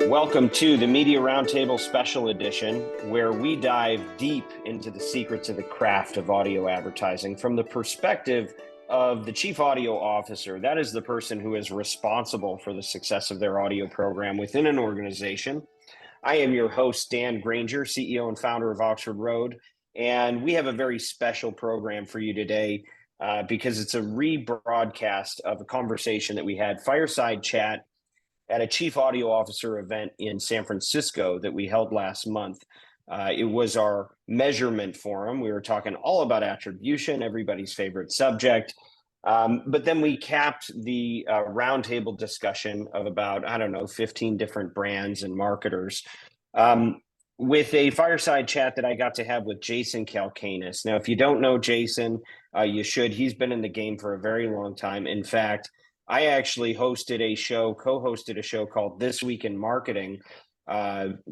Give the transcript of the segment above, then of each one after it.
Welcome to the Media Roundtable Special Edition, where we dive deep into the secrets of the craft of audio advertising from the perspective of the Chief Audio Officer. That is the person who is responsible for the success of their audio program within an organization. I am your host, Dan Granger, CEO and founder of Oxford Road, and we have a very special program for you today because it's a rebroadcast of a conversation that we had, fireside chat, at a Chief Audio Officer event in San Francisco that we held last month. It was our Measurement Forum. We were talking all about attribution, everybody's favorite subject. But then we capped the roundtable discussion of about, 15 different brands and marketers with a fireside chat that I got to have with Jason Calacanis. Now, if you don't know Jason, you should. He's been in the game for a very long time. In fact, I actually co-hosted a show called This Week in Marketing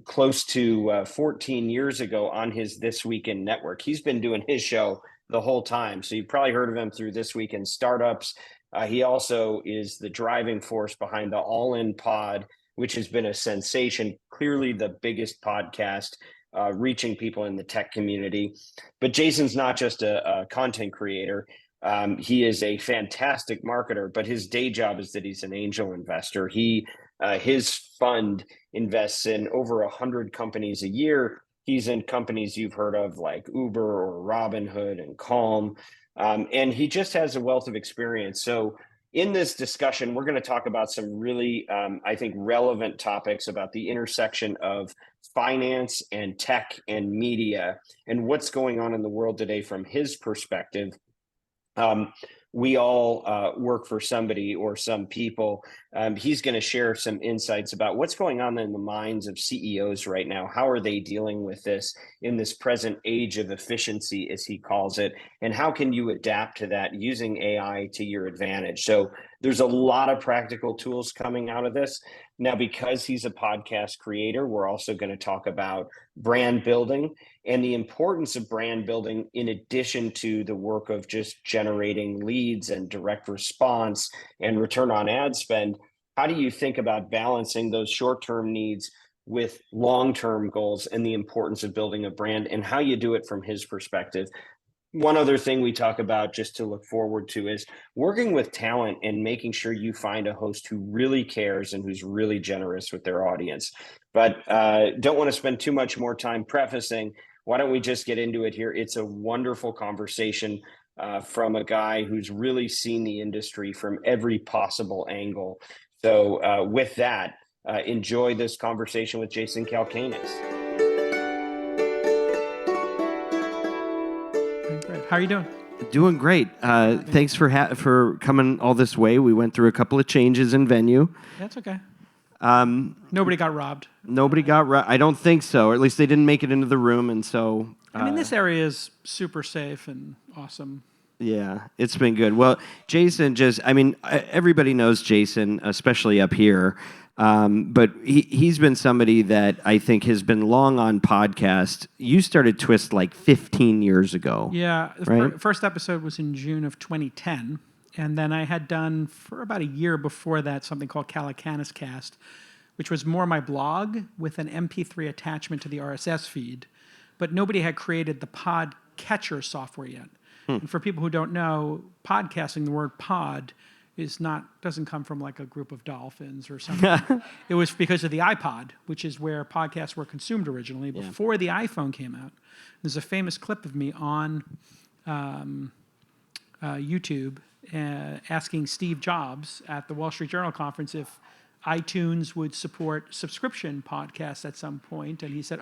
close to 14 years ago on his This Week in network. He's been doing his show the whole time. So you've probably heard of him through This Week in Startups. He also is the driving force behind the All In Pod, which has been a sensation, clearly the biggest podcast reaching people in the tech community. But Jason's not just a content creator. He is a fantastic marketer, but his day job is that he's an angel investor. His fund invests in over 100 companies a year. He's in companies you've heard of like Uber or Robinhood and Calm, and he just has a wealth of experience. So in this discussion, we're going to talk about some really, I think, relevant topics about the intersection of finance and tech and media and what's going on in the world today from his perspective. We all work for somebody or some people. He's going to share some insights about what's going on in the minds of CEOs right now. How are they dealing with this in this present age of efficiency, as he calls it? And how can you adapt to that using AI to your advantage? So there's a lot of practical tools coming out of this. Now, because he's a podcast creator, we're also going to talk about brand building and the importance of brand building in addition to the work of just generating leads and direct response and return on ad spend. How do you think about balancing those short-term needs with long-term goals and the importance of building a brand and how you do it from his perspective? One other thing we talk about just to look forward to is working with talent and making sure you find a host who really cares and who's really generous with their audience. But don't want to spend too much more time prefacing. Why don't we just get into it here? It's a wonderful conversation from a guy who's really seen the industry from every possible angle. So with that, enjoy this conversation with Jason Calacanis. How are you doing? Doing great. Thanks for coming all this way. We went through a couple of changes in venue. That's okay. Nobody got robbed. Nobody got robbed. I don't think so, or at least they didn't make it into the room, and so... this area is super safe and awesome. Yeah, it's been good. Well, Jason everybody knows Jason, especially up here. But he's been somebody that I think has been long on podcast. You started Twist like 15 years ago. Yeah. Right? The first episode was in June of 2010. And then I had done for about a year before that something called Calacanis Cast, which was more my blog with an MP3 attachment to the RSS feed. But nobody had created the pod catcher software yet. And for people who don't know, podcasting, the word pod doesn't come from like a group of dolphins or something. It was because of the iPod, which is where podcasts were consumed originally before the iPhone came out. There's a famous clip of me on YouTube asking Steve Jobs at the Wall Street Journal conference if iTunes would support subscription podcasts at some point. And he said,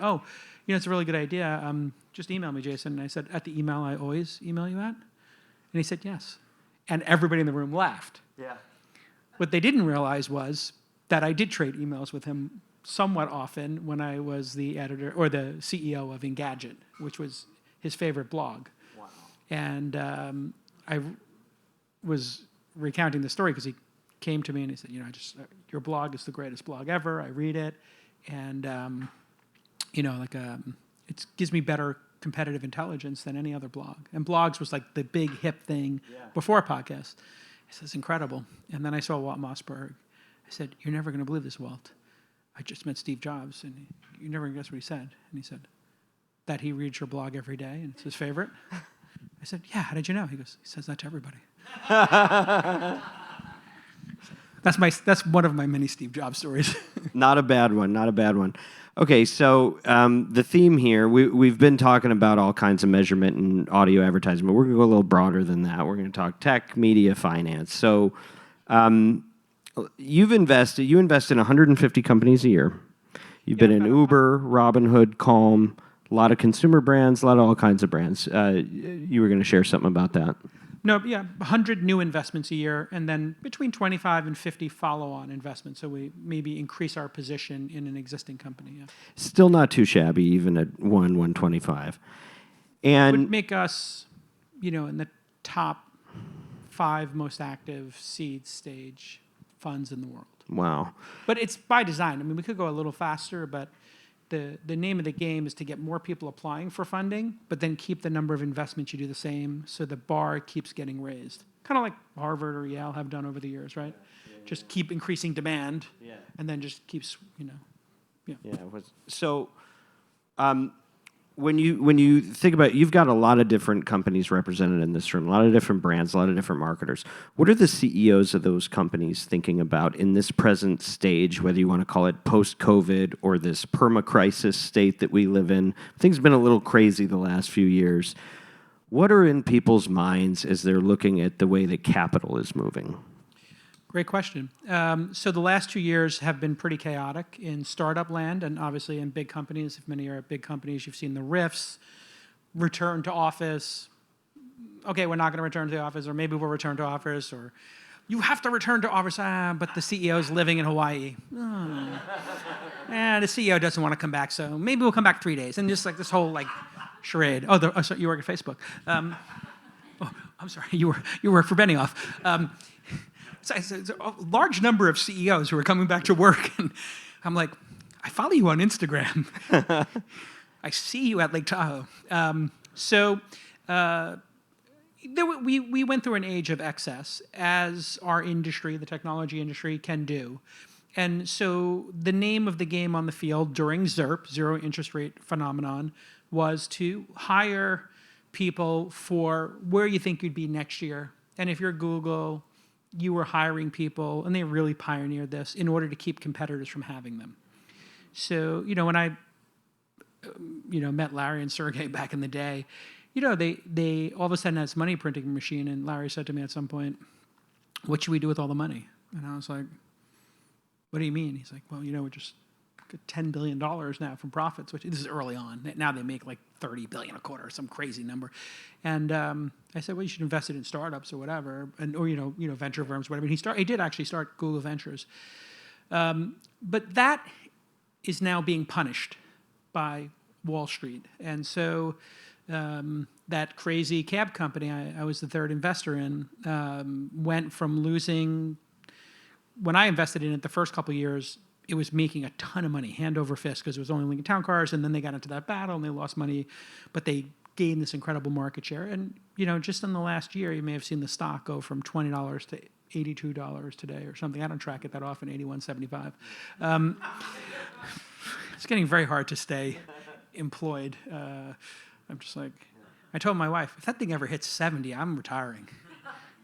it's a really good idea. Just email me, Jason. And I said, at the email I always email you at? And he said, yes. And everybody in the room laughed. Yeah. What they didn't realize was that I did trade emails with him somewhat often when I was the editor or the CEO of Engadget, which was his favorite blog. Wow. And I was recounting the story because he came to me and he said, your blog is the greatest blog ever. I read it. And, it gives me better competitive intelligence than any other blog. And blogs was like the big hip thing before podcasts. I said, it's incredible. And then I saw Walt Mossberg. I said, you're never going to believe this, Walt. I just met Steve Jobs, and you never guess what he said. And he said that he reads your blog every day, and it's his favorite. I said, yeah, how did you know? He goes, he says that to everybody. That's one of my many Steve Jobs stories. Not a bad one. Not a bad one. Okay, so the theme here, we've been talking about all kinds of measurement and audio advertising, but we're going to go a little broader than that. We're going to talk tech, media, finance. So you invest in 150 companies a year. You've been in Uber, Robinhood, Calm, a lot of consumer brands, a lot of all kinds of brands. You were going to share something about that. No, yeah, 100 new investments a year, and then between 25 and 50 follow-on investments. So we maybe increase our position in an existing company. Yeah. Still not too shabby, even at 125. And would make us, in the top 5 most active seed stage funds in the world. Wow. But it's by design. I mean, we could go a little faster, but the name of the game is to get more people applying for funding, but then keep the number of investments you do the same, so the bar keeps getting raised. Kind of like Harvard or Yale have done over the years, right? Just keep increasing demand, and then just keeps, So, when you think about it, you've got a lot of different companies represented in this room, a lot of different brands, a lot of different marketers. What are the CEOs of those companies thinking about in this present stage, whether you want to call it post-COVID or this perma-crisis state that we live in? Things have been a little crazy the last few years. What are in people's minds as they're looking at the way that capital is moving? Great question. So the last 2 years have been pretty chaotic in startup land and obviously in big companies. If many are big companies, you've seen the rifts, return to office. Okay, we're not going to return to the office, or maybe we'll return to office, or you have to return to office, but the CEO's living in Hawaii. The CEO doesn't want to come back, so maybe we'll come back 3 days. And just like this whole charade. Oh, sorry, you work at Facebook. I'm sorry, you work for Benioff. So a large number of CEOs who are coming back to work, and I'm like, I follow you on Instagram. I see you at Lake Tahoe. We went through an age of excess, as our industry, the technology industry, can do. And so the name of the game on the field during ZIRP, zero interest rate phenomenon, was to hire people for where you think you'd be next year. And if you're Google, you were hiring people, and they really pioneered this in order to keep competitors from having them. So, when I, met Larry and Sergey back in the day, they all of a sudden had this money printing machine, and Larry said to me at some point, what should we do with all the money? And I was like, what do you mean? He's like, well, we just got $10 billion now from profits, which this is early on. Now they make like $30 billion a quarter, some crazy number. And I said, well, you should invest it in startups or whatever, or venture firms, whatever. And he did actually start Google Ventures, but that is now being punished by Wall Street. And so that crazy cab company I was the third investor in went from losing. When I invested in it the first couple of years, it was making a ton of money, hand over fist, because it was only Lincoln Town Cars, and then they got into that battle, and they lost money, but they gained this incredible market share. And, just in the last year, you may have seen the stock go from $20 to $82 today or something. I don't track it that often, $81.75. It's getting very hard to stay employed. I'm just like, I told my wife, if that thing ever hits 70, I'm retiring.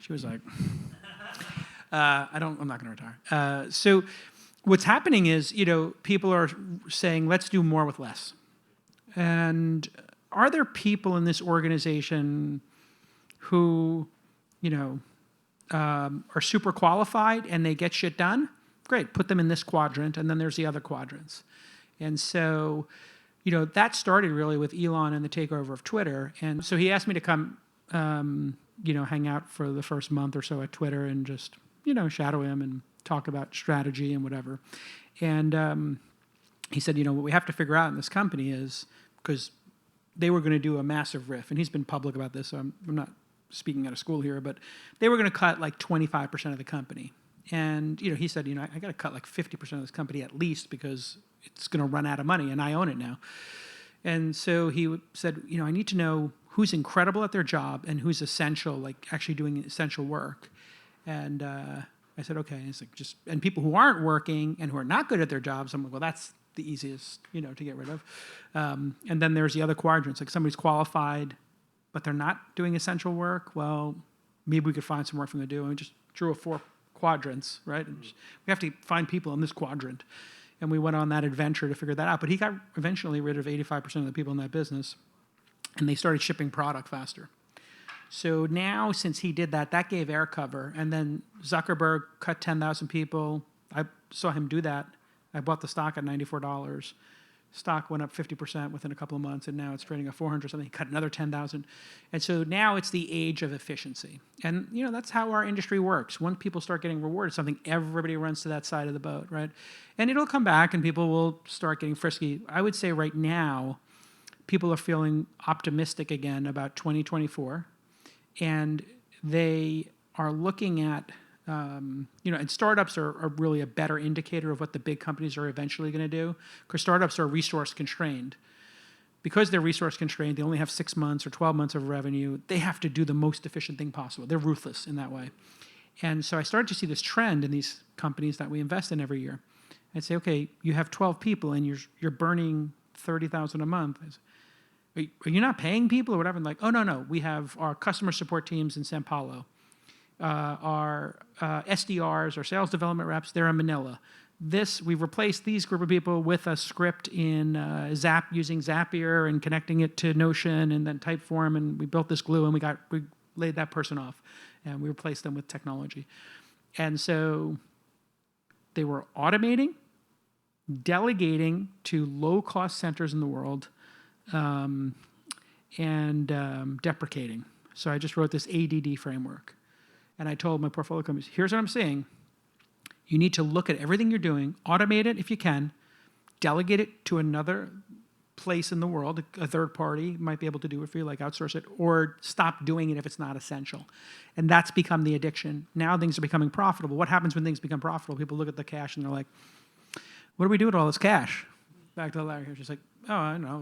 She was like, I'm not going to retire. So what's happening is, people are saying, let's do more with less. And are there people in this organization who, are super qualified and they get shit done? Great, put them in this quadrant, and then there's the other quadrants. And so, that started really with Elon and the takeover of Twitter. And so he asked me to come, hang out for the first month or so at Twitter and just, shadow him and talk about strategy and whatever. And he said, what we have to figure out in this company is, because they were going to do a massive riff, and he's been public about this, so I'm not speaking out of school here, but they were going to cut like 25% of the company. And, he said, I got to cut like 50% of this company at least, because it's going to run out of money, and I own it now. And so he said, I need to know who's incredible at their job and who's essential, like actually doing essential work. And I said, okay. And it's like and people who aren't working and who are not good at their jobs, I'm like, well, that's the easiest, to get rid of. And then there's the other quadrants, like somebody's qualified, but they're not doing essential work. Well, maybe we could find some work for them to do. And we just drew 4 quadrants, right? And we have to find people in this quadrant. And we went on that adventure to figure that out. But he got eventually rid of 85% of the people in that business, and they started shipping product faster. So now, since he did that, that gave air cover. And then Zuckerberg cut 10,000 people. I saw him do that. I bought the stock at $94. Stock went up 50% within a couple of months, and now it's trading at 400 something. He cut another 10,000. And so now it's the age of efficiency. And, that's how our industry works. Once people start getting rewarded something, everybody runs to that side of the boat, right? And it'll come back, and people will start getting frisky. I would say right now, people are feeling optimistic again about 2024. And they are looking at, and startups are really a better indicator of what the big companies are eventually going to do, because startups are resource constrained. Because they're resource constrained, they only have 6 months or 12 months of revenue. They have to do the most efficient thing possible. They're ruthless in that way. And so I started to see this trend in these companies that we invest in every year. I'd say, okay, you have 12 people and you're burning $30,000 a month. Are you not paying people or whatever? And like, oh, no. We have our customer support teams in Sao Paulo. Our SDRs, our sales development reps, they're in Manila. We've replaced these group of people with a script in using Zapier and connecting it to Notion and then Typeform, and we built this glue, and we laid that person off, and we replaced them with technology. And so they were automating, delegating to low-cost centers in the world, and deprecating. So I just wrote this ADD framework. And I told my portfolio companies, here's what I'm saying. You need to look at everything you're doing, automate it if you can, delegate it to another place in the world. A third party might be able to do it for you, like outsource it, or stop doing it if it's not essential. And that's become the addiction. Now things are becoming profitable. What happens when things become profitable? People look at the cash and they're like, what do we do with all this cash? Back to Larry here. She's like, oh, I don't know.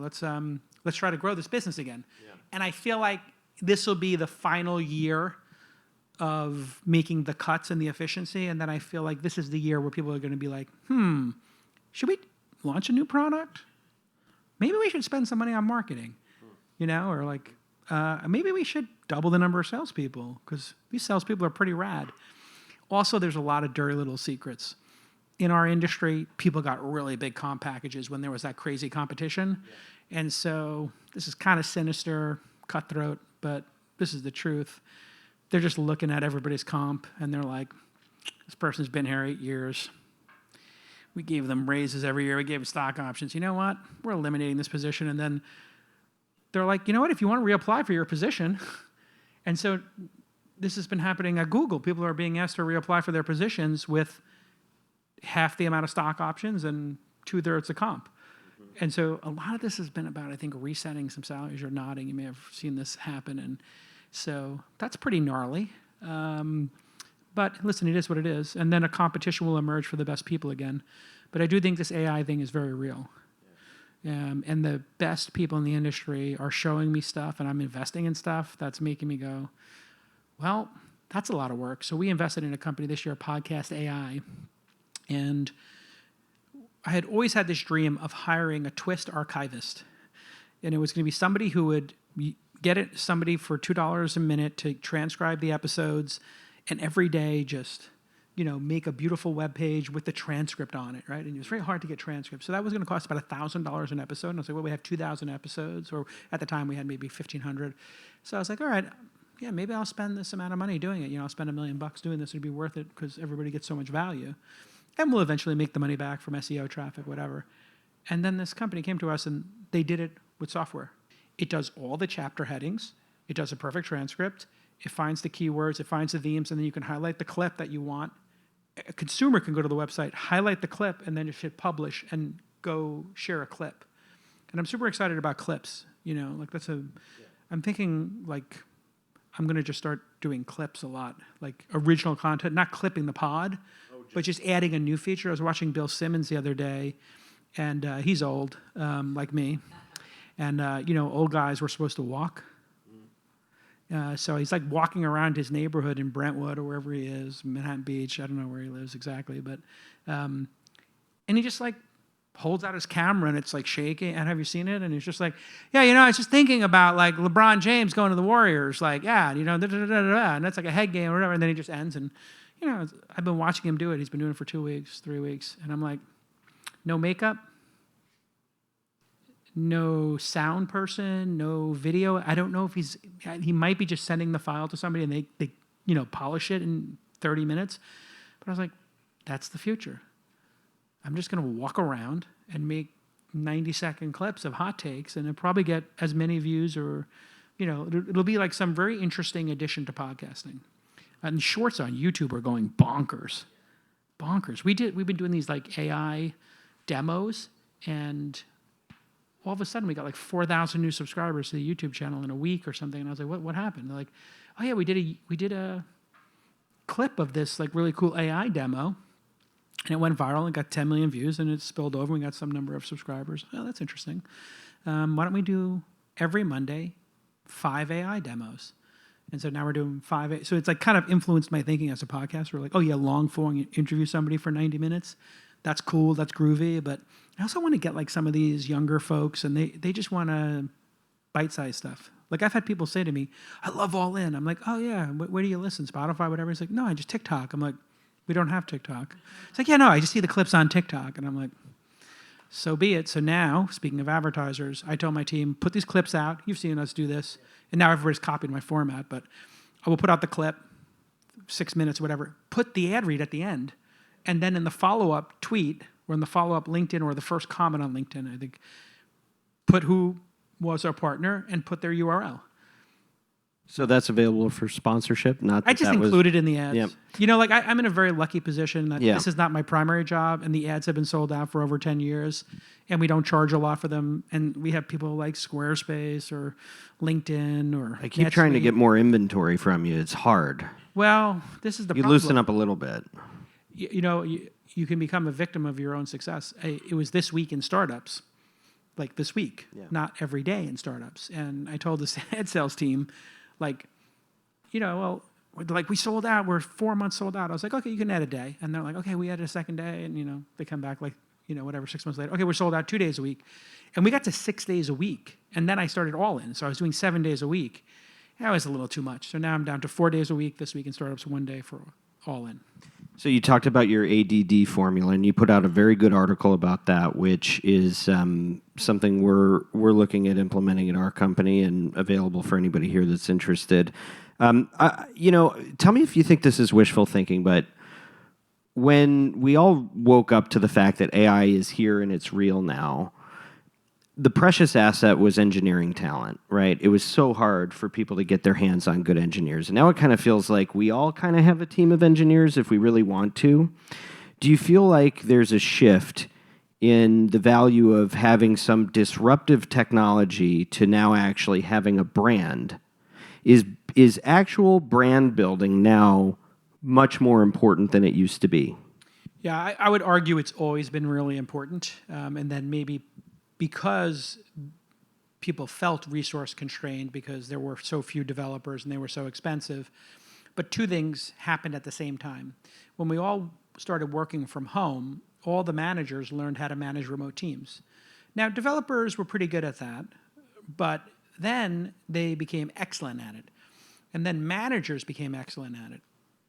Let's try to grow this business again. Yeah. And I feel like this will be the final year of making the cuts and the efficiency. And then I feel like this is the year where people are going to be like, should we launch a new product? Maybe we should spend some money on marketing, or like, maybe we should double the number of salespeople, because these salespeople are pretty rad. Also, there's a lot of dirty little secrets. In our industry, people got really big comp packages when there was that crazy competition. Yeah. And so this is kind of sinister, cutthroat, but this is the truth. They're just looking at everybody's comp, and they're like, this person's been here 8 years. We gave them raises every year. We gave them stock options. You know what? We're eliminating this position. And then they're like, you know what? If you want to reapply for your position. And so this has been happening at Google. People are being asked to reapply for their positions with half the amount of stock options and 2/3 of comp. Mm-hmm. And so a lot of this has been about, I think, resetting some salaries. You're nodding. You may have seen this happen. And so that's pretty gnarly. But listen, it is what it is. And then a competition will emerge for the best people again. But I do think this AI thing is very real. Yeah. And the best people in the industry are showing me stuff, and I'm investing in stuff that's making me go, well, that's a lot of work. So we invested in a company this year, Podcast AI. And I had always had this dream of hiring a twist archivist. And it was going to be somebody who would somebody for $2 a minute to transcribe the episodes, and every day just, make a beautiful web page with the transcript on it, right? And it was very hard to get transcripts. So that was going to cost about $1,000 an episode. And I was like, well, we have 2,000 episodes, or at the time we had maybe 1,500. So I was like, all right, yeah, maybe I'll spend this amount of money doing it. I'll spend $1 million doing this. It'd be worth it because everybody gets so much value. And we'll eventually make the money back from SEO traffic, whatever. And then this company came to us, and they did it with software. It does all the chapter headings. It does a perfect transcript. It finds the keywords. It finds the themes, and then you can highlight the clip that you want. A consumer can go to the website, highlight the clip, and then just hit publish and go share a clip. And I'm super excited about clips. I'm thinking like I'm going to just start doing clips a lot, like original content, not clipping the pod, but just adding a new feature. I was watching Bill Simmons the other day, and he's old, like me. And, old guys were supposed to walk. So he's like walking around his neighborhood in Brentwood or wherever he is, Manhattan Beach. I don't know where he lives exactly, but and he just like holds out his camera and it's like shaking. And have you seen it? And he's just like, yeah, I was just thinking about like LeBron James going to the Warriors, like, yeah, da, da, da, da, da, and that's like a head game or whatever. And then he just ends. And I've been watching him do it. He's been doing it for 2 weeks, 3 weeks, and I'm like, no makeup. No sound person, no video. I don't know if he might be just sending the file to somebody and they polish it in 30 minutes. But I was like, that's the future. I'm just going to walk around and make 90-second clips of hot takes and it'll probably get as many views or, it'll be like some very interesting addition to podcasting. And shorts on YouTube are going bonkers. We've been doing these like AI demos and all of a sudden we got like 4,000 new subscribers to the YouTube channel in a week or something. And I was like, what happened? They're like, oh yeah, we did a clip of this like really cool AI demo and it went viral and got 10 million views and it spilled over and we got some number of subscribers. Oh, that's interesting. Why don't we do every Monday 5 AI demos? And so now we're doing 5. So it's like kind of influenced my thinking as a podcaster. We're like, oh yeah, long form, you interview somebody for 90 minutes. That's cool, that's groovy, but I also want to get like some of these younger folks and they just want to bite-sized stuff. Like I've had people say to me, I love All In. I'm like, oh yeah, where do you listen? Spotify, whatever? He's like, no, I just TikTok. I'm like, we don't have TikTok. It's like, yeah, no, I just see the clips on TikTok. And I'm like, so be it. So now, speaking of advertisers, I told my team, put these clips out. You've seen us do this. And now everybody's copied my format, but I will put out the clip, 6 minutes, whatever, put the ad read at the end. And then in the follow-up tweet, or in the follow-up LinkedIn, or the first comment on LinkedIn, I think, put who was our partner and put their URL. So that's available for sponsorship? Not that I just included in the ads. Yep. I'm in a very lucky position that this is not my primary job, and the ads have been sold out for over 10 years, and we don't charge a lot for them. And we have people like Squarespace or LinkedIn or I keep trying to get more inventory from you. It's hard. Well, this is the problem. You loosen up a little bit. You can become a victim of your own success. It was this week in startups, like this week, not every day in startups. And I told the ad sales team, like, we sold out. We're 4 months sold out. I was like, okay, you can add a day. And they're like, okay, we added a second day. And, they come back like, whatever, 6 months later. Okay, we're sold out 2 days a week. And we got to 6 days a week. And then I started All In. So I was doing 7 days a week. That was a little too much. So now I'm down to 4 days a week this week in startups, 1 day for All In. So you talked about your ADD formula, and you put out a very good article about that, which is something we're looking at implementing at our company and available for anybody here that's interested. Tell me if you think this is wishful thinking, but when we all woke up to the fact that AI is here and it's real now, the precious asset was engineering talent, right? It was so hard for people to get their hands on good engineers. And now it kind of feels like we all kind of have a team of engineers if we really want to. Do you feel like there's a shift in the value of having some disruptive technology to now actually having a brand? Is actual brand building now much more important than it used to be? Yeah, I would argue it's always been really important. And then maybe because people felt resource constrained because there were so few developers and they were so expensive. But two things happened at the same time. When we all started working from home, all the managers learned how to manage remote teams. Now, developers were pretty good at that, but then they became excellent at it. And then managers became excellent at it.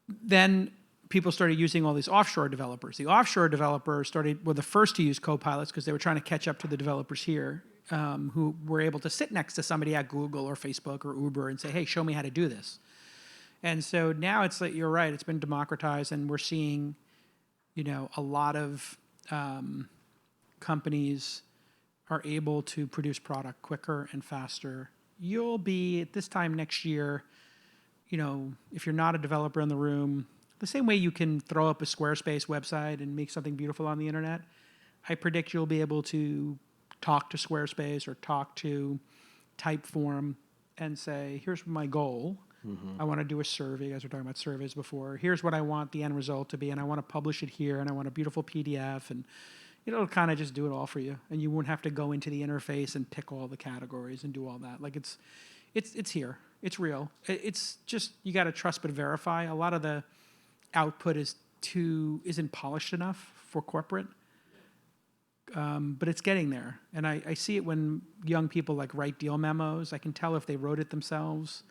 Then people started using all these offshore developers. The offshore developers were the first to use copilots because they were trying to catch up to the developers here who were able to sit next to somebody at Google or Facebook or Uber and say, hey, show me how to do this. And so now it's like, you're right, it's been democratized and we're seeing, a lot of companies are able to produce product quicker and faster. You'll be, at this time next year, if you're not a developer in the room, the same way you can throw up a Squarespace website and make something beautiful on the internet, I predict you'll be able to talk to Squarespace or talk to Typeform and say, here's my goal. Mm-hmm. I want to do a survey. You guys were talking about surveys before. Here's what I want the end result to be, and I want to publish it here, and I want a beautiful PDF, and it'll kind of just do it all for you. And you won't have to go into the interface and pick all the categories and do all that. Like it's here. It's real. It's just, you got to trust but verify. A lot of the output isn't polished enough for corporate. But it's getting there. And I see it when young people like write deal memos. I can tell if they wrote it themselves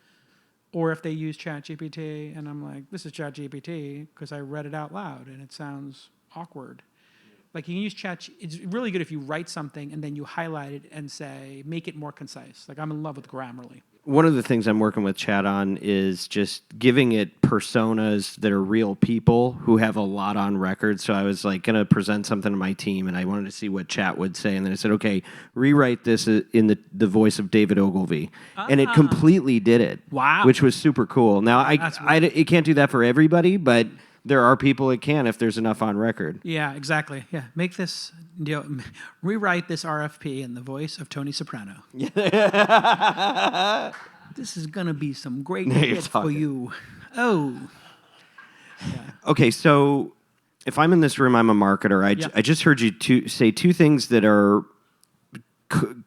or if they use ChatGPT. And I'm like, this is ChatGPT because I read it out loud and it sounds awkward. Like you can use Chat. It's really good if you write something and then you highlight it and say, make it more concise. Like I'm in love with Grammarly. One of the things I'm working with Chat on is just giving it personas that are real people who have a lot on record. So I was like going to present something to my team, and I wanted to see what Chat would say. And then I said, okay, rewrite this in the voice of David Ogilvy. And it completely did it. Wow. Which was super cool. Now, it can't do that for everybody, but there are people it can if there's enough on record. Yeah, exactly. Yeah, make this, rewrite this RFP in the voice of Tony Soprano. This is gonna be some great hits for you. Oh. Yeah. Okay, so if I'm in this room, I'm a marketer. I just heard you say two things that are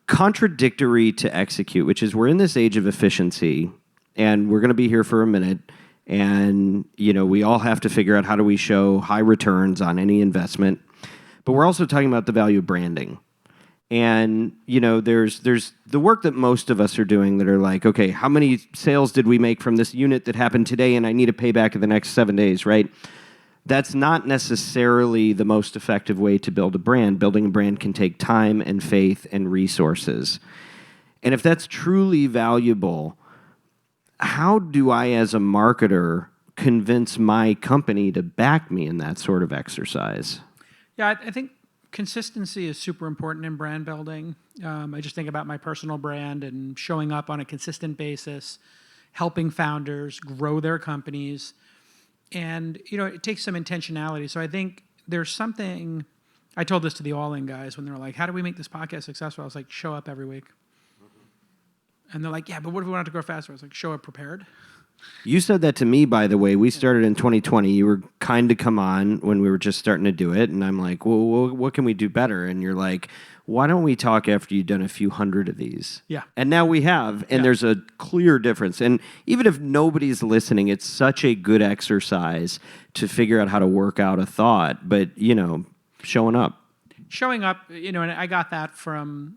contradictory to execute, which is we're in this age of efficiency, and we're going to be here for a minute. And, we all have to figure out how do we show high returns on any investment. But we're also talking about the value of branding. And, there's the work that most of us are doing that are like, okay, how many sales did we make from this unit that happened today and I need a payback in the next 7 days, right? That's not necessarily the most effective way to build a brand. Building a brand can take time and faith and resources. And if that's truly valuable, how do I, as a marketer, convince my company to back me in that sort of exercise? Yeah, I think consistency is super important in brand building. I just think about my personal brand and showing up on a consistent basis, helping founders grow their companies. And, it takes some intentionality. So I think there's something, I told this to the All In guys when they were like, how do we make this podcast successful? I was like, show up every week. And they're like, yeah, but what if we wanted to grow faster? I was like, show up prepared. You said that to me, by the way. We started in 2020. You were kind to come on when we were just starting to do it. And I'm like, well, what can we do better? And you're like, why don't we talk after you've done a few hundred of these? Yeah. And now we have. And there's a clear difference. And even if nobody's listening, it's such a good exercise to figure out how to work out a thought. But, showing up. Showing up, and I got that from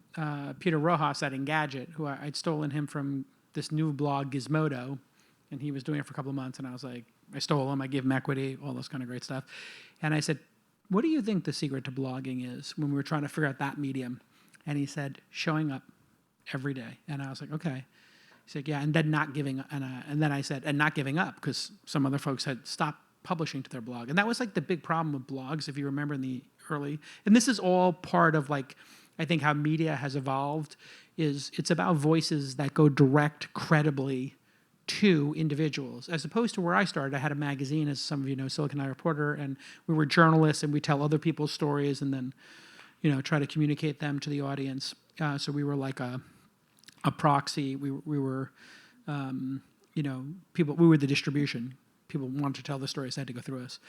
Peter Rojas at Engadget, who I'd stolen him from this new blog, Gizmodo, and he was doing it for a couple of months, and I was like, I stole him, I gave him equity, all this kind of great stuff. And I said, what do you think the secret to blogging is when we were trying to figure out that medium? And he said, showing up every day. And I was like, okay. He said, yeah, and then not giving up. And then I said, and not giving up, because some other folks had stopped publishing to their blog. And that was like the big problem with blogs, if you remember in the early, and this is all part of like, I think how media has evolved is it's about voices that go direct credibly to individuals, as opposed to where I started. I had a magazine, as some of you know, Silicon Valley Reporter, and we were journalists and we tell other people's stories and then, try to communicate them to the audience. So we were like a proxy. We were, people, we were the distribution. People wanted to tell the stories, they had to go through us.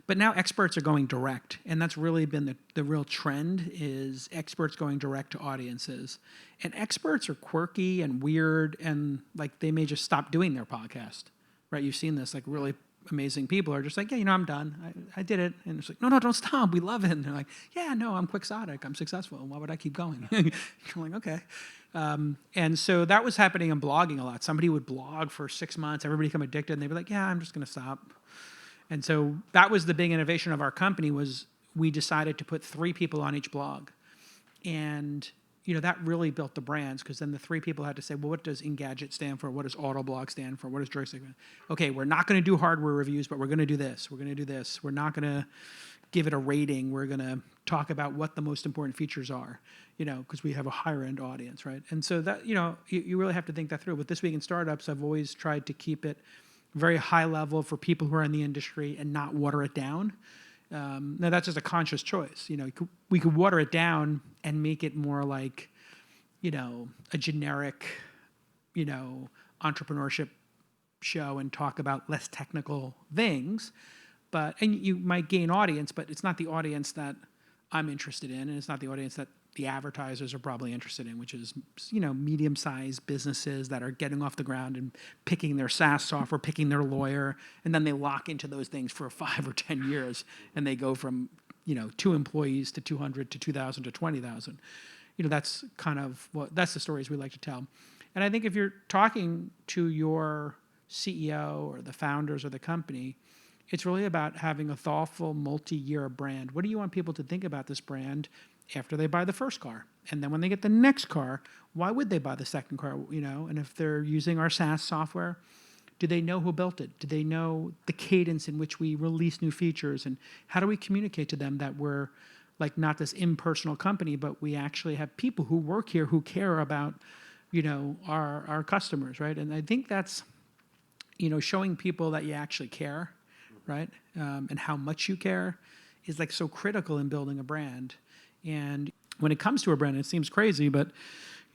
But now experts are going direct, and that's really been the real trend is experts going direct to audiences. And experts are quirky and weird, and like they may just stop doing their podcast, right? You've seen this, like really amazing people are just like, yeah, I'm done. I did it. And it's like, no, don't stop. We love it. And they're like, yeah, no, I'm quixotic. I'm successful. Why would I keep going? I'm like, okay. And so that was happening in blogging a lot. Somebody would blog for 6 months, everybody become addicted, and they'd be like, yeah, I'm just going to stop. And so that was the big innovation of our company was we decided to put 3 people on each blog. And, that really built the brands because then the 3 people had to say, well, what does Engadget stand for? What does Autoblog stand for? What does Joystick? Okay, we're not going to do hardware reviews, but we're going to do this. We're going to do this. We're not going to give it a rating. We're going to talk about what the most important features are, because we have a higher end audience, right? And so that, you really have to think that through. With This Week in Startups, I've always tried to keep it very high level for people who are in the industry and not water it down. Now that's just a conscious choice. We could water it down and make it more like, a generic, entrepreneurship show and talk about less technical things. And you might gain audience, but it's not the audience that I'm interested in, and it's not the audience that the advertisers are probably interested in, which is, medium-sized businesses that are getting off the ground and picking their SaaS software, picking their lawyer, and then they lock into those things for 5 or 10 years, and they go from, 2 employees to 200 to 2,000 to 20,000. That's kind of that's the stories we like to tell. And I think if you're talking to your CEO or the founders of the company, it's really about having a thoughtful multi-year brand. What do you want people to think about this brand after they buy the first car? And then when they get the next car, why would they buy the second car? And if they're using our SaaS software, do they know who built it? Do they know the cadence in which we release new features? And how do we communicate to them that we're like not this impersonal company, but we actually have people who work here who care about, our customers, right? And I think that's, showing people that you actually care, right? And how much you care is like so critical in building a brand. And when it comes to a brand, it seems crazy, but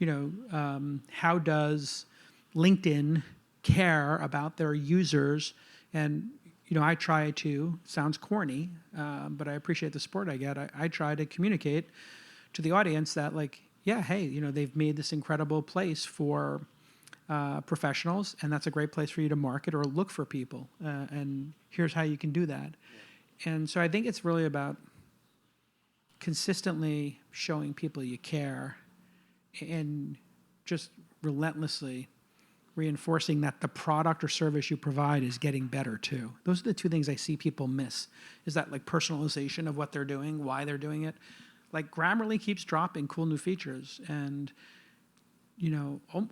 how does LinkedIn care about their users? And I try to, sounds corny, but I appreciate the support I get. I try to communicate to the audience that they've made this incredible place for professionals, and that's a great place for you to market or look for people. And here's how you can do that. Yeah. And so I think it's really about consistently showing people you care and just relentlessly reinforcing that the product or service you provide is getting better too. Those are the 2 things I see people miss, is that like personalization of what they're doing, why they're doing it. Like Grammarly keeps dropping cool new features, and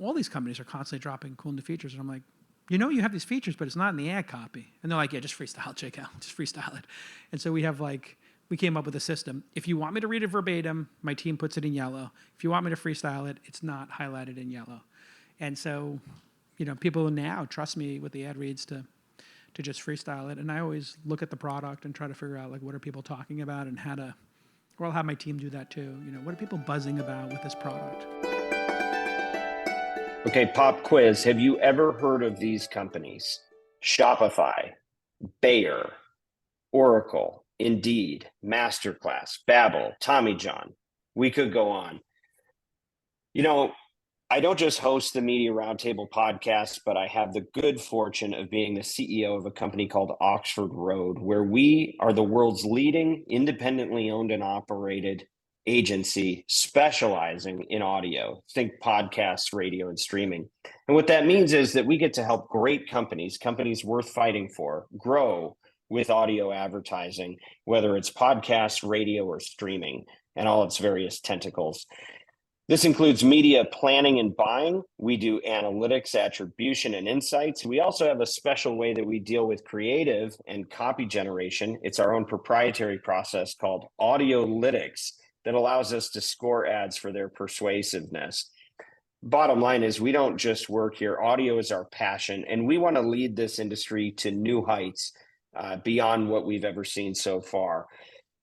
all these companies are constantly dropping cool new features. And I'm like, you have these features, but it's not in the ad copy. And they're like, yeah, just freestyle, JCal, just freestyle it. And so we came up with a system. If you want me to read it verbatim, my team puts it in yellow. If you want me to freestyle it, it's not highlighted in yellow. And so, people now trust me with the ad reads to just freestyle it. And I always look at the product and try to figure out like what are people talking about and or I'll have my team do that too. What are people buzzing about with this product? Okay, pop quiz. Have you ever heard of these companies? Shopify, Bayer, Oracle, Indeed, Masterclass, Babbel, Tommy John. We could go on. I don't just host the Media Roundtable podcast, but I have the good fortune of being the CEO of a company called Oxford Road, where we are the world's leading independently owned and operated agency specializing in audio. Think podcasts, radio, and streaming. And what that means is that we get to help great companies worth fighting for, grow with audio advertising, whether it's podcasts, radio, or streaming, and all its various tentacles. This includes media planning and buying. We do analytics, attribution, and insights. We also have a special way that we deal with creative and copy generation. It's our own proprietary process called Audiolytics that allows us to score ads for their persuasiveness. Bottom line is we don't just work here. Audio is our passion, and we want to lead this industry to new heights beyond what we've ever seen so far.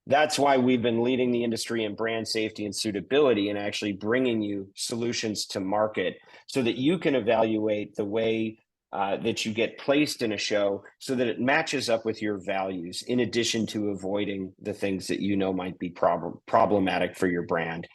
That's why we've been leading the industry in brand safety and suitability and actually bringing you solutions to market so that you can evaluate the way that you get placed in a show so that it matches up with your values, in addition to avoiding the things that might be problematic for your brand.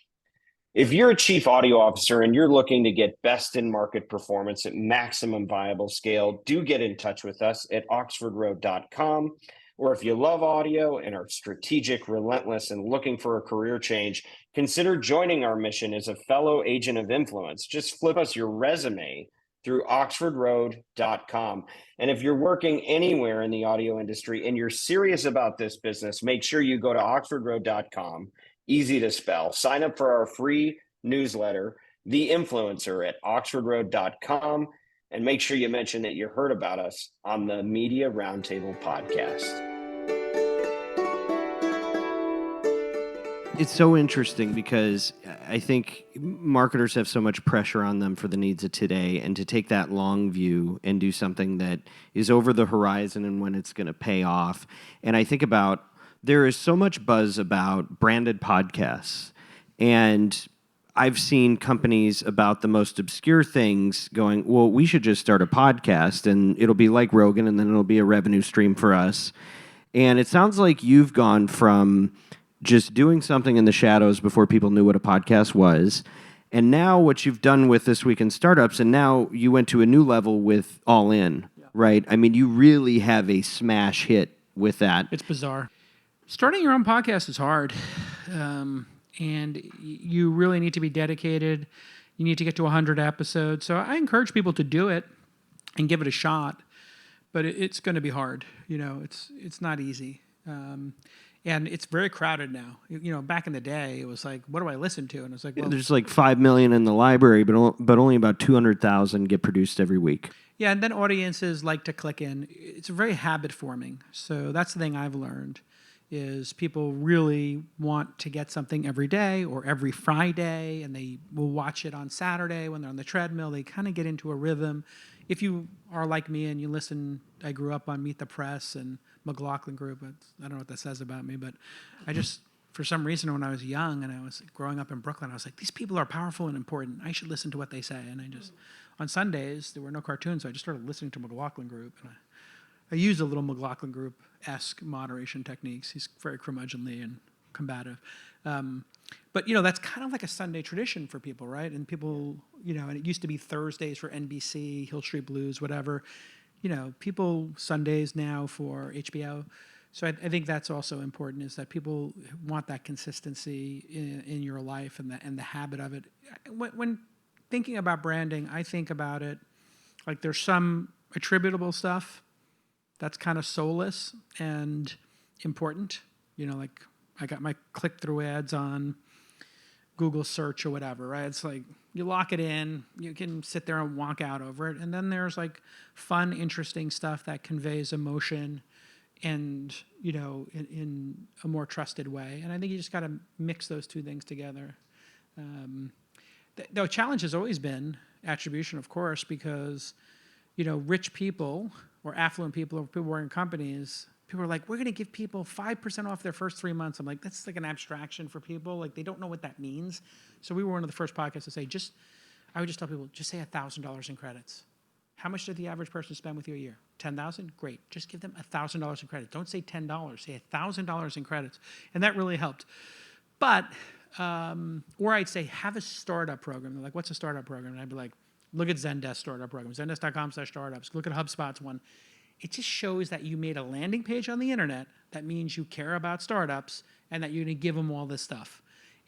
If you're a chief audio officer and you're looking to get best in market performance at maximum viable scale, do get in touch with us at oxfordroad.com. Or if you love audio and are strategic, relentless, and looking for a career change, consider joining our mission as a fellow agent of influence. Just flip us your resume through oxfordroad.com. And if you're working anywhere in the audio industry and you're serious about this business, make sure you go to oxfordroad.com, easy to spell. Sign up for our free newsletter, The Influencer, at oxfordroad.com. And make sure you mention that you heard about us on the Media Roundtable podcast. It's so interesting because I think marketers have so much pressure on them for the needs of today, and to take that long view and do something that is over the horizon and when it's going to pay off. And I think about, there is so much buzz about branded podcasts, and I've seen companies about the most obscure things going, well, we should just start a podcast and it'll be like Rogan and then it'll be a revenue stream for us. And it sounds like you've gone from just doing something in the shadows before people knew what a podcast was. And now what you've done with This Week in Startups, and now you went to a new level with All In, right? I mean, you really have a smash hit with that. It's bizarre. Starting your own podcast is hard. And you really need to be dedicated. You need to get to 100 episodes. So I encourage people to do it and give it a shot. But it's going to be hard. It's not easy. And it's very crowded now. Back in the day, it was like, what do I listen to? And it's like, well, there's like 5 million in the library, but only about 200,000 get produced every week. Yeah, and then audiences like to click in. It's very habit forming. So that's the thing I've learned is people really want to get something every day or every Friday, and they will watch it on Saturday when they're on the treadmill. They kind of get into a rhythm. If you are like me and you listen, I grew up on Meet the Press and McLaughlin Group. I don't know what that says about me, but I just, for some reason, when I was young and I was growing up in Brooklyn, I was like, these people are powerful and important. I should listen to what they say. And on Sundays, there were no cartoons, so I just started listening to McLaughlin Group. And I used a little McLaughlin Group-esque moderation techniques. He's very curmudgeonly and combative. But, that's kind of like a Sunday tradition for people, right? And people, and it used to be Thursdays for NBC, Hill Street Blues, whatever. People Sundays now for HBO. So I think that's also important, is that people want that consistency in your life and the habit of it. When thinking about branding, I think about it like there's some attributable stuff that's kind of soulless and important. Like I got my click-through ads on Google search or whatever, right? It's like you lock it in, you can sit there and walk out over it. And then there's like fun, interesting stuff that conveys emotion and, in a more trusted way. And I think you just got to mix those two things together. The challenge has always been attribution, of course, because, rich people or affluent people or people working in companies, people are like, we're going to give people 5% off their first 3 months. I'm like, that's like an abstraction for people. Like, they don't know what that means. So we were one of the first podcasts to say, I would just tell people, just say $1,000 in credits. How much did the average person spend with you a year? $10,000? Great. Just give them $1,000 in credits. Don't say $10. Say $1,000 in credits. And that really helped. But, or I'd say, have a startup program. They're like, what's a startup program? And I'd be like, look at Zendesk startup program, zendesk.com/startups. Look at HubSpot's one. It just shows that you made a landing page on the internet. That means you care about startups and that you're going to give them all this stuff.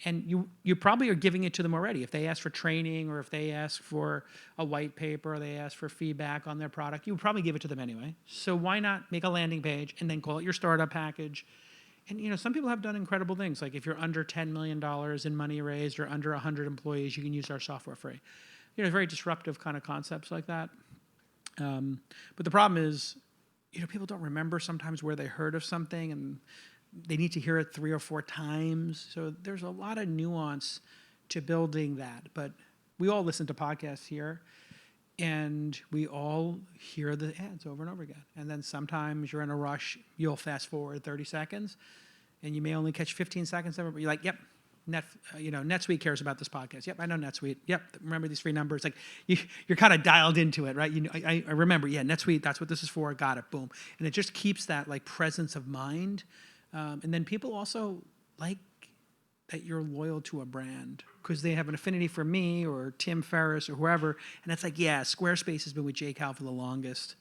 And you probably are giving it to them already. If they ask for training or if they ask for a white paper or they ask for feedback on their product, you would probably give it to them anyway. So why not make a landing page and then call it your startup package? And some people have done incredible things. Like if you're under $10 million in money raised or under 100 employees, you can use our software free. Very disruptive kind of concepts like that. But the problem is, people don't remember sometimes where they heard of something, and they need to hear it 3 or 4 times. So there's a lot of nuance to building that. But we all listen to podcasts here, and we all hear the ads over and over again. And then sometimes you're in a rush, you'll fast forward 30 seconds, and you may only catch 15 seconds of it, but you're like, yep. NetSuite cares about this podcast. Yep, I know NetSuite. Yep, remember these 3 numbers. Like you're kind of dialed into it, right? I remember. Yeah, NetSuite. That's what this is for. Got it. Boom. And it just keeps that like presence of mind. And then people also like that you're loyal to a brand because they have an affinity for me or Tim Ferriss or whoever. And it's like, yeah, Squarespace has been with J. Cal for the longest.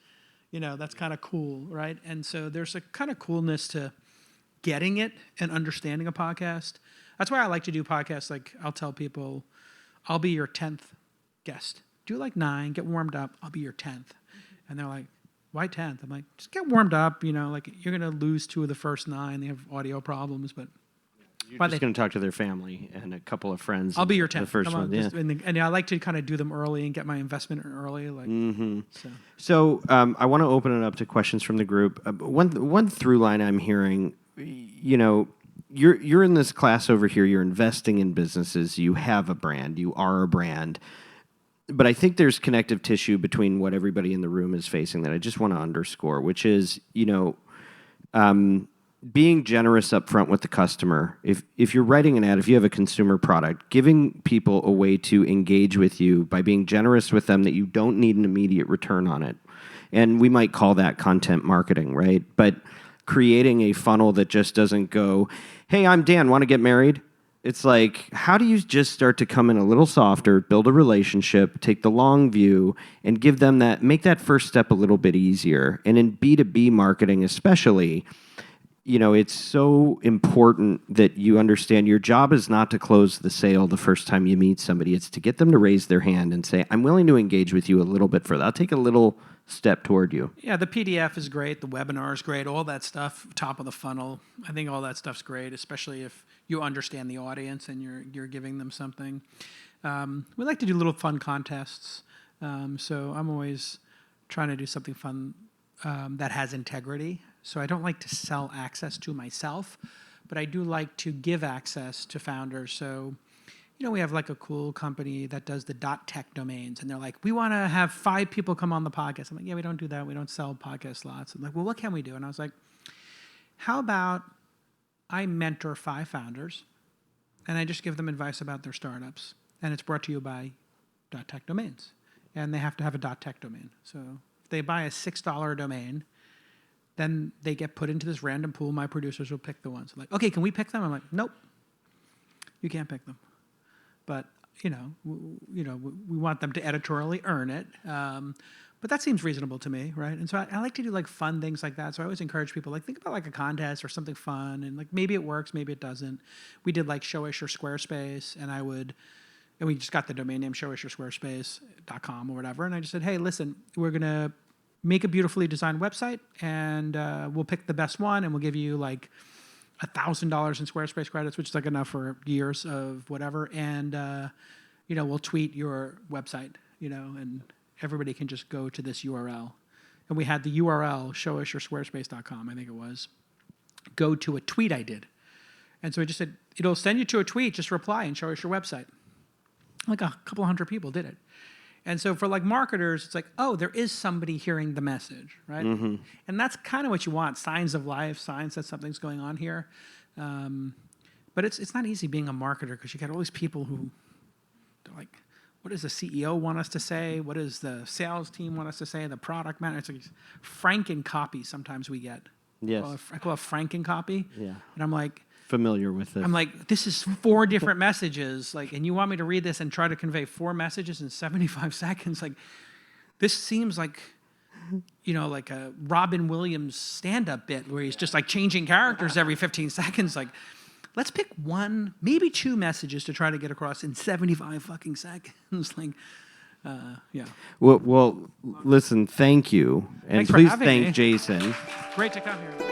That's kind of cool, right? And so there's a kind of coolness to getting it and understanding a podcast. That's why I like to do podcasts. Like I'll tell people, I'll be your 10th guest. Do like 9, get warmed up. I'll be your 10th. And they're like, why 10th? I'm like, just get warmed up. Like you're going to lose 2 of the first 9. They have audio problems, but you're just going to talk to their family and a couple of friends. I'll be your 10th. The first one, yeah. And I like to kind of do them early and get my investment early. So I want to open it up to questions from the group. One through line I'm hearing, You're in this class over here. You're investing in businesses. You have a brand. You are a brand. But I think there's connective tissue between what everybody in the room is facing that I just want to underscore, which is, being generous up front with the customer. If you're writing an ad, if you have a consumer product, giving people a way to engage with you by being generous with them that you don't need an immediate return on it. And we might call that content marketing, right? But creating a funnel that just doesn't go, hey, I'm Dan, want to get married? It's like, how do you just start to come in a little softer, build a relationship, take the long view, and give them that, make that first step a little bit easier. And in B2B marketing especially, it's so important that you understand your job is not to close the sale the first time you meet somebody. It's to get them to raise their hand and say, I'm willing to engage with you a little bit further. I'll take a little step toward you. Yeah, the PDF is great. The webinar is great. All that stuff, top of the funnel. I think all that stuff's great, especially if you understand the audience and you're giving them something. We like to do little fun contests. So I'm always trying to do something fun that has integrity. So I don't like to sell access to myself, but I do like to give access to founders. So we have like a cool company that does the .tech domains, and they're like, we want to have 5 people come on the podcast. I'm like, yeah, we don't do that. We don't sell podcast slots. I'm like, well, what can we do? And I was like, how about I mentor 5 founders, and I just give them advice about their startups, and it's brought to you by .tech domains, and they have to have a .tech domain. So if they buy a $6 domain, then they get put into this random pool. My producers will pick the ones. I'm like, okay, can we pick them? I'm like, nope, you can't pick them. But we want them to editorially earn it. But that seems reasonable to me, right? And so I like to do like fun things like that. So I always encourage people, like, think about like a contest or something fun, and like maybe it works, maybe it doesn't. We did like Show Us Your Squarespace, and we just got the domain name showusyoursquarespace.com or whatever. And I just said, hey, listen, we're gonna make a beautifully designed website, and we'll pick the best one, and we'll give you like $1,000 in Squarespace credits, which is like enough for years of whatever. And, we'll tweet your website, and everybody can just go to this URL. And we had the URL, showusyoursquarespace.com, I think it was, go to a tweet I did. And so I just said, it'll send you to a tweet, just reply and show us your website. Like a couple hundred people did it. And so for like marketers, it's like, oh, there is somebody hearing the message, right? Mm-hmm. And that's kind of what you want, signs of life, signs that something's going on here. But it's not easy being a marketer, because you got all these people who, they're like, what does the CEO want us to say? What does the sales team want us to say? The product manager. It's like Franken copy sometimes we get. Yes. I call it Franken copy. Yeah. And I'm like, familiar with it. I'm like, this is 4 different messages, like, and you want me to read this and try to convey 4 messages in 75 seconds? Like, this seems like, like a Robin Williams stand-up bit where he's just like changing characters every 15 seconds. Like, let's pick 1, maybe 2 messages to try to get across in 75 fucking seconds. Like, yeah. Well, listen, thank you. And Thanks please for having thank me. Jason. Great to come here.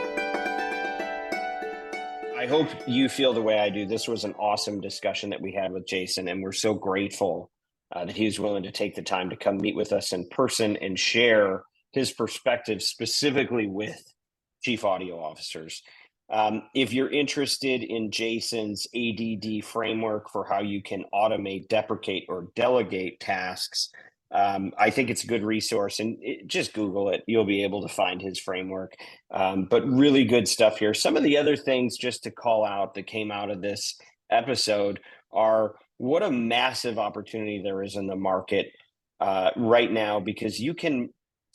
I hope you feel the way I do. This was an awesome discussion that we had with Jason, and we're so grateful that he was willing to take the time to come meet with us in person and share his perspective specifically with chief audio officers. If you're interested in Jason's ADD framework for how you can automate, deprecate, or delegate tasks, I think it's a good resource, and just Google it. You'll be able to find his framework. But really good stuff here. Some of the other things just to call out that came out of this episode are what a massive opportunity there is in the market right now, because you can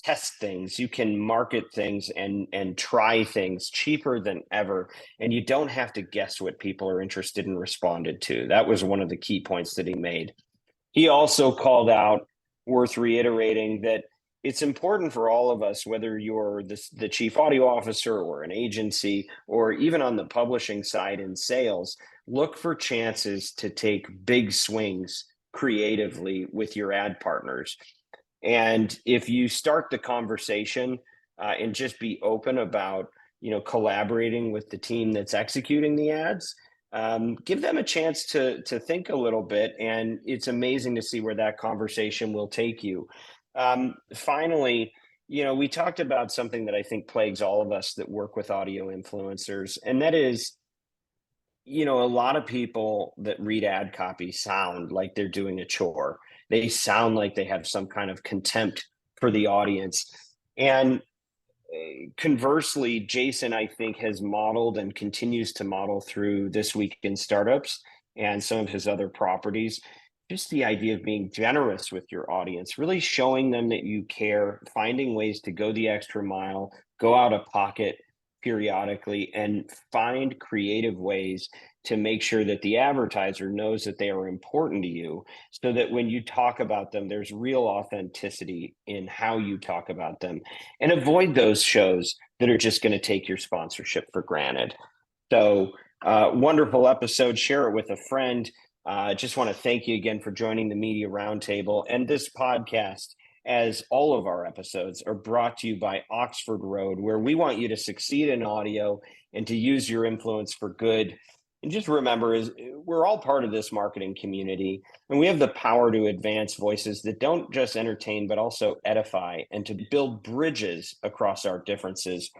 test things, you can market things and try things cheaper than ever. And you don't have to guess what people are interested in responded to. That was one of the key points that he made. He also called out, worth reiterating, that it's important for all of us, whether you're the chief audio officer or an agency, or even on the publishing side in sales, look for chances to take big swings creatively with your ad partners. And if you start the conversation and just be open about, collaborating with the team that's executing the ads, give them a chance to think a little bit, and it's amazing to see where that conversation will take you. Finally, we talked about something that I think plagues all of us that work with audio influencers, and that is, a lot of people that read ad copy sound like they're doing a chore. They sound like they have some kind of contempt for the audience. And conversely, Jason, I think, has modeled and continues to model through This Week in Startups and some of his other properties, just the idea of being generous with your audience, really showing them that you care, finding ways to go the extra mile, go out of pocket periodically and find creative ways to make sure that the advertiser knows that they are important to you, so that when you talk about them, there's real authenticity in how you talk about them, and avoid those shows that are just going to take your sponsorship for granted. So, wonderful episode. Share it with a friend. Just want to thank you again for joining the Media Roundtable. And this podcast, as all of our episodes, are brought to you by Oxford Road, where we want you to succeed in audio and to use your influence for good. And just remember, we're all part of this marketing community, and we have the power to advance voices that don't just entertain, but also edify, and to build bridges across our differences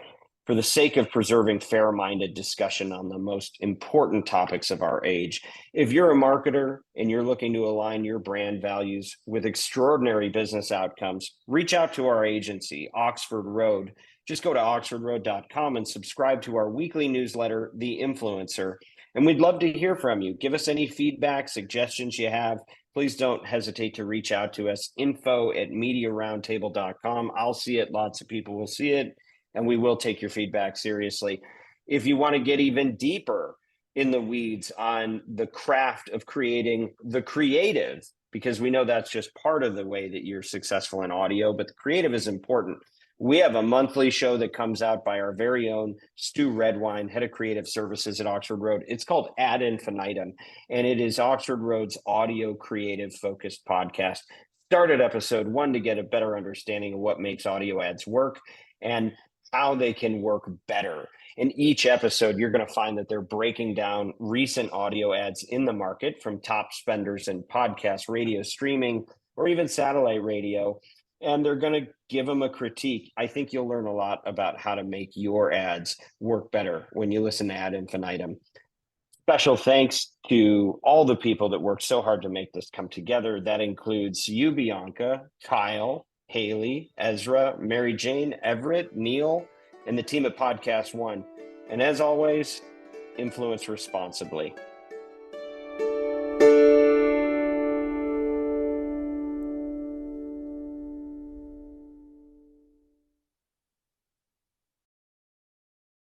for the sake of preserving fair-minded discussion on the most important topics of our age. If you're a marketer and you're looking to align your brand values with extraordinary business outcomes, reach out to our agency, Oxford Road. Just go to oxfordroad.com and subscribe to our weekly newsletter, The Influencer. And we'd love to hear from you. Give us any feedback, suggestions you have. Please don't hesitate to reach out to us, info@mediaroundtable.com. I'll see it. Lots of people will see it. And we will take your feedback seriously. If you want to get even deeper in the weeds on the craft of creating the creative, because we know that's just part of the way that you're successful in audio, but the creative is important. We have a monthly show that comes out by our very own Stu Redwine, head of creative services at Oxford Road. It's called Ad Infinitum, and it is Oxford Road's audio creative focused podcast. Start at episode 1 to get a better understanding of what makes audio ads work and how they can work better. In each episode, you're going to find that they're breaking down recent audio ads in the market from top spenders in podcast, radio, streaming, or even satellite radio. And they're going to give them a critique. I think you'll learn a lot about how to make your ads work better when you listen to Ad Infinitum. Special thanks to all the people that worked so hard to make this come together. That includes you, Bianca, Kyle, Haley, Ezra, Mary Jane, Everett, Neil, and the team at Podcast One. And as always, influence responsibly.